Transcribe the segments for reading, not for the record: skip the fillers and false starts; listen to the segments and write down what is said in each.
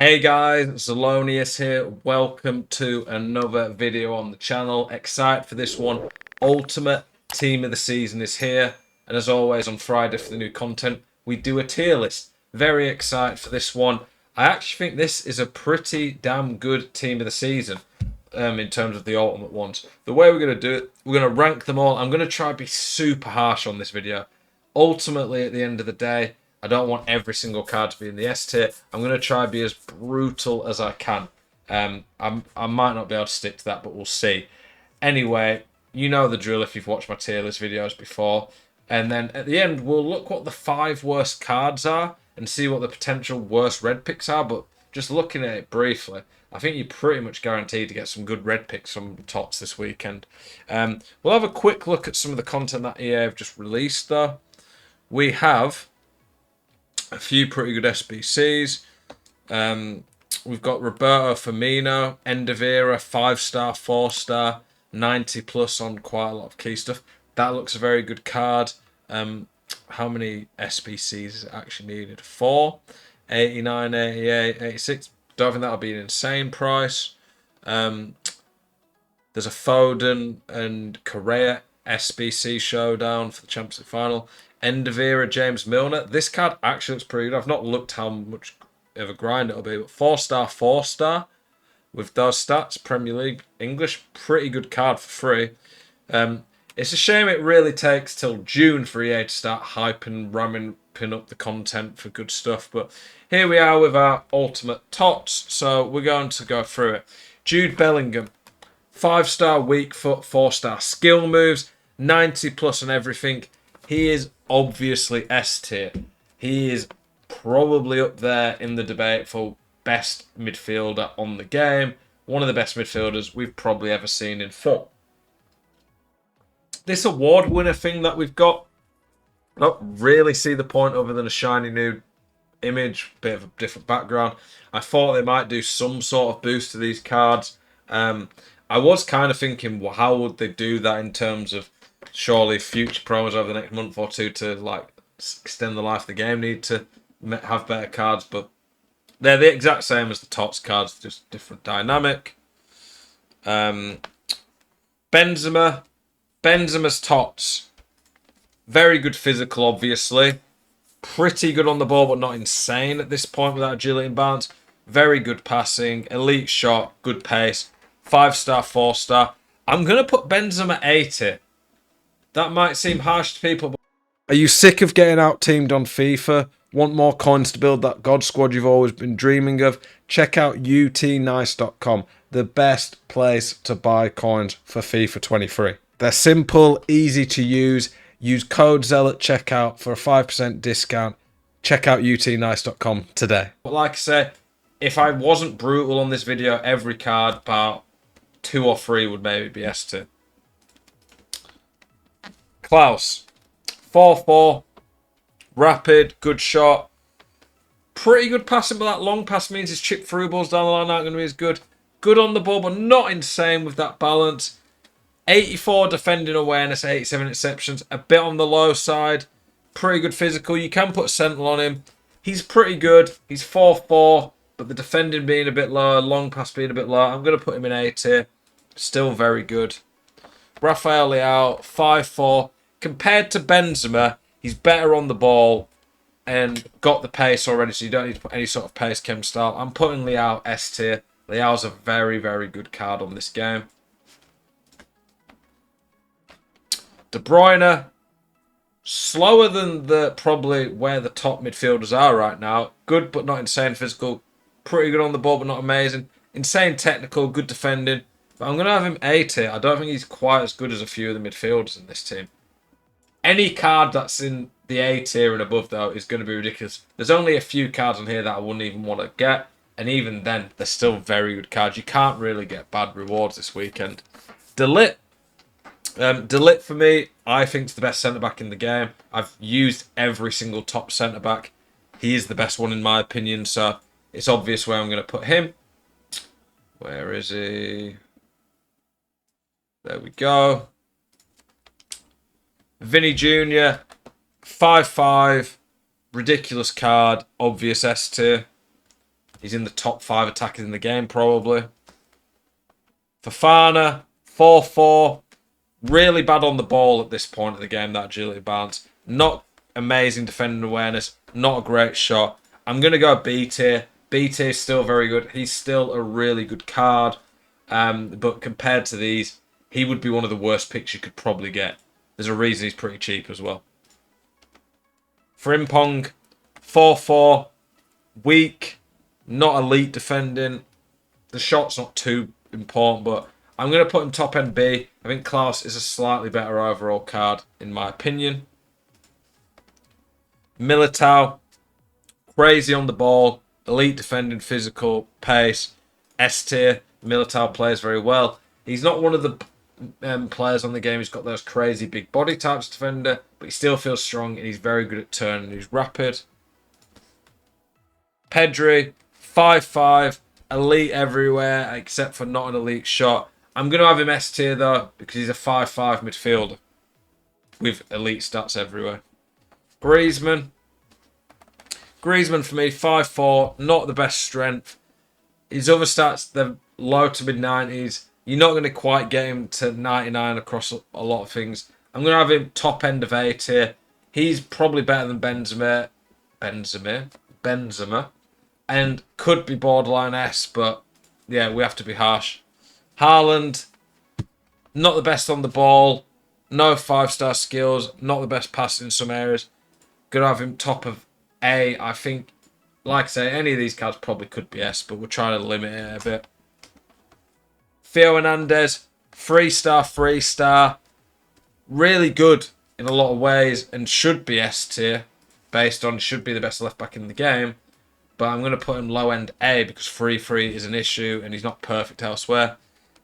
Hey guys, Zelonius here. Welcome to another video on the channel. Excited for this one. Ultimate Team of the Season is here. And as always on Friday for the new content, we do a tier list. Very excited for this one. I actually think this is a pretty damn good Team of the Season in terms of the ultimate ones. The way we're going to do it, we're going to rank them all. I'm going to try to be super harsh on this video. Ultimately, at the end of the day, I don't want every single card to be in the S tier. I'm going to try to be as brutal as I can. I might not be able to stick to that, but we'll see. Anyway, you know the drill if you've watched my tier list videos before. And then at the end, we'll look what the 5 worst cards are and see what the potential worst red picks are. But just looking at it briefly, I think you're pretty much guaranteed to get some good red picks from TOTS this weekend. We'll have a quick look at some of the content that EA have just released, though. We have a few pretty good SBCs. We've got Roberto Firmino, end of era, 5-star, 4-star, 90 plus on quite a lot of key stuff. That looks a very good card. How many SBCs is it actually needed? 4, 89, 88, 86. Don't think that'll be an insane price. There's a Foden and Correa SBC showdown for the Champions League final. End of era James Milner. This card actually looks pretty good. I've not looked how much of a grind it'll be, but 4-star, 4-star with those stats. Premier League English, pretty good card for free. It's a shame it really takes till June for EA to start hyping, ramming up the content for good stuff. But here we are with our ultimate TOTS. So we're going to go through it. Jude Bellingham, 5-star weak foot, 4-star skill moves, 90 plus on everything. He is obviously S tier. He is probably up there in the debate for best midfielder on the game. One of the best midfielders we've probably ever seen in foot. This award winner thing that we've got, I don't really see the point other than a shiny new image, bit of a different background. I thought they might do some sort of boost to these cards. I was kind of thinking, well, how would they do that in terms of surely future promos over the next month or two to like extend the life of the game need to have better cards, but they're the exact same as the TOTS cards, just different dynamic. Benzema's TOTS. Very good physical, obviously. Pretty good on the ball, but not insane at this point without agility and balance. Very good passing, elite shot, good pace. 5-star, 4-star. I'm going to put Benzema 80. That might seem harsh to people, but are you sick of getting out-teamed on FIFA? Want more coins to build that God squad you've always been dreaming of? Check out utnice.com, the best place to buy coins for FIFA 23. They're simple, easy to use. Use code ZEL at checkout for a 5% discount. Check out utnice.com today. But like I say, if I wasn't brutal on this video, every card, about 2 or 3 would maybe be S tier. Klaus, 4-4, rapid, good shot, pretty good passing, but that long pass means his chip through balls down the line aren't going to be as good. Good on the ball, but not insane with that balance. 84 defending awareness, 87 interceptions, a bit on the low side. Pretty good physical. You can put a Sentinel on him. He's pretty good. He's 4-4, but the defending being a bit lower, long pass being a bit lower. I'm going to put him in A tier. Still very good. Rafael Leao, 5-4. Compared to Benzema, he's better on the ball and got the pace already, so you don't need to put any sort of pace chem style. I'm putting Leao S tier. Leao's a very, very good card on this game. De Bruyne, slower than probably where the top midfielders are right now. Good, but not insane physical. Pretty good on the ball, but not amazing. Insane technical, good defending. But I'm going to have him A tier. I don't think he's quite as good as a few of the midfielders in this team. Any card that's in the A tier and above, though, is going to be ridiculous. There's only a few cards on here that I wouldn't even want to get. And even then, they're still very good cards. You can't really get bad rewards this weekend. De Ligt. De Ligt, for me, I think is the best centre-back in the game. I've used every single top centre-back. He is the best one in my opinion, so it's obvious where I'm going to put him. Where is he? There we go. Vinny Jr., 5-5, ridiculous card, obvious S tier. He's in the top 5 attackers in the game, probably. Fofana, 4-4. Really bad on the ball at this point of the game, that agility balance. Not amazing defending awareness. Not a great shot. I'm going to go B tier. B tier is still very good. He's still a really good card. But compared to these, he would be one of the worst picks you could probably get. There's a reason he's pretty cheap as well. Frimpong, 4-4. Weak. Not elite defending. The shot's not too important, but I'm going to put him top end B. I think Klaus is a slightly better overall card, in my opinion. Militao, crazy on the ball, elite defending, physical, pace, S tier. Militao plays very well. He's not one of the players on the game who's got those crazy big body types defender, but he still feels strong and he's very good at turning. He's rapid. Pedri, 5-5, elite everywhere except for not an elite shot. I'm going to have him S tier though because he's a 5-5 midfielder with elite stats everywhere. Griezmann for me, 5-4, not the best strength. His other stats, they're low to mid-90s. You're not going to quite get him to 99 across a lot of things. I'm going to have him top end of A tier. He's probably better than Benzema, and could be borderline S, but yeah, we have to be harsh. Haaland, not the best on the ball, no 5-star skills, not the best passing in some areas. Gonna have him top of A. I think, like I say, any of these cards probably could be S, but we're trying to limit it a bit. Theo Hernandez, 3-star, really good in a lot of ways, and should be S tier, based on should be the best left back in the game. But I'm going to put him low end A because 3-3 is an issue and he's not perfect elsewhere.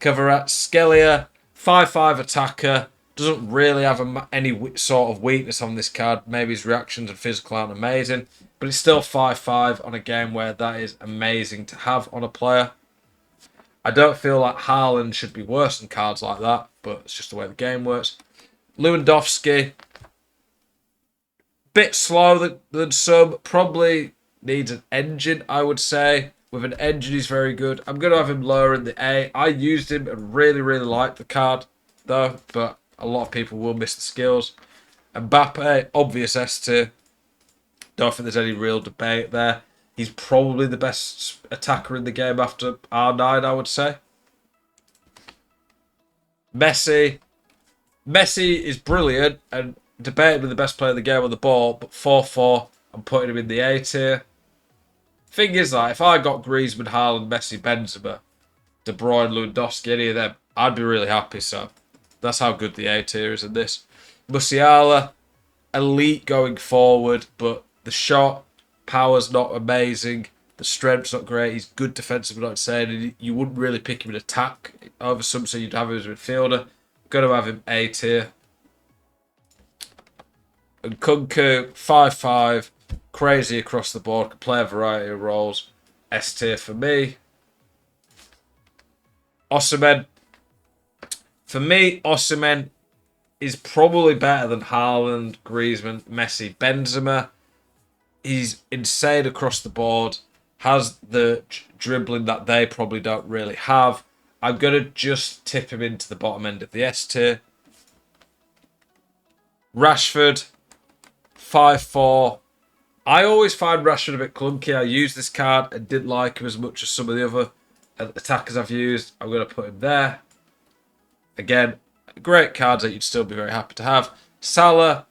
Kvaratskhelia, 5-5 attacker. Doesn't really have any sort of weakness on this card. Maybe his reactions and physical aren't amazing. But it's still 5-5 on a game where that is amazing to have on a player. I don't feel like Haaland should be worse than cards like that. But it's just the way the game works. Lewandowski, bit slower than some. Probably needs an engine, I would say. With an engine, he's very good. I'm going to have him lower in the A. I used him and really, really liked the card, though. But a lot of people will miss the skills. Mbappe, obvious S tier. Don't think there's any real debate there. He's probably the best attacker in the game after R9, I would say. Messi. Messi is brilliant and debatably the best player in the game on the ball, but 4-4, I'm putting him in the A tier. Thing is that if I got Griezmann, Haaland, Messi, Benzema, De Bruyne, Lewandowski, any of them, I'd be really happy. So that's how good the A tier is in this. Musiala, elite going forward, but the shot power's not amazing. The strength's not great. He's good defensive, but not insane. And you wouldn't really pick him in attack over some, so you'd have him as a midfielder. Got to have him A tier. And Kunku, 5-5. Crazy across the board. Can play a variety of roles. S tier for me. Osimhen. For me, Osimhen is probably better than Haaland, Griezmann, Messi, Benzema. He's insane across the board. Has the dribbling that they probably don't really have. I'm going to just tip him into the bottom end of the S tier. Rashford, 5-4. I always find Rashford a bit clunky. I used this card and didn't like him as much as some of the other attackers I've used. I'm going to put him there. Again, great cards that you'd still be very happy to have. Salah,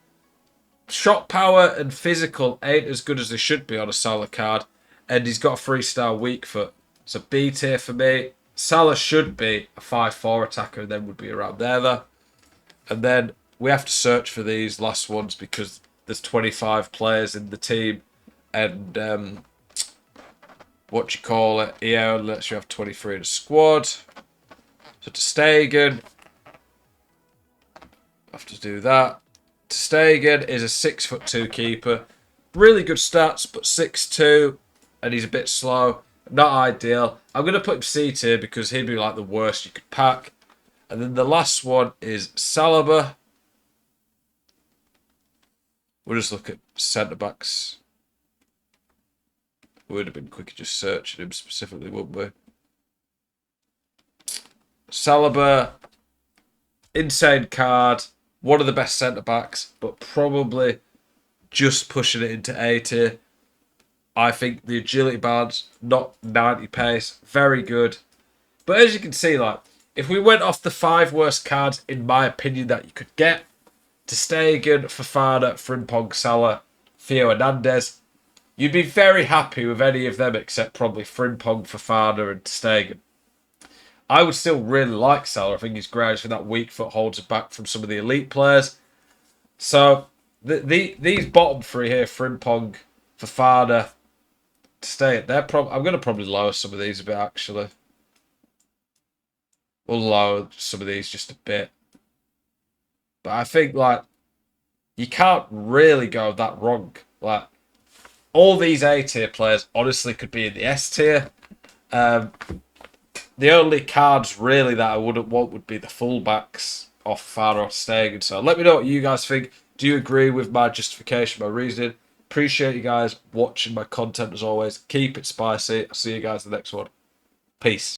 shot power and physical ain't as good as they should be on a Salah card. And he's got a 3-star weak foot. So B tier for me. Salah should be a 5-4 attacker and then would be around there though. And then we have to search for these last ones because there's 25 players in the team, and EA lets you have 23 in a squad. So Ter Stegen, have to do that. Ter Stegen is a 6'2" keeper, really good stats, but 6'2", and he's a bit slow. Not ideal. I'm going to put him C tier because he'd be like the worst you could pack. And then the last one is Saliba. We'll just look at centre-backs. We would have been quicker just searching him specifically, wouldn't we? Saliba, insane card. One of the best centre-backs, but probably just pushing it into A tier. I think the agility bar's not 90 pace. Very good. But as you can see, like, if we went off the 5 worst cards, in my opinion, that you could get, Ter Stegen, Fofana, Frimpong, Salah, Theo Hernandez, you'd be very happy with any of them except probably Frimpong, Fofana and Ter Stegen. I would still really like Salah. I think he's great for that weak foot holds it back from some of the elite players. So these bottom 3 here, Frimpong, Fofana, Ter Stegen, I'm going to probably lower some of these a bit actually. We'll lower some of these just a bit. But I think, like, you can't really go that wrong. Like, all these A tier players honestly could be in the S tier. The only cards really that I wouldn't want would be the fullbacks off Far or Stegen. So let me know what you guys think. Do you agree with my justification, my reasoning? Appreciate you guys watching my content as always. Keep it spicy. I'll see you guys in the next one. Peace.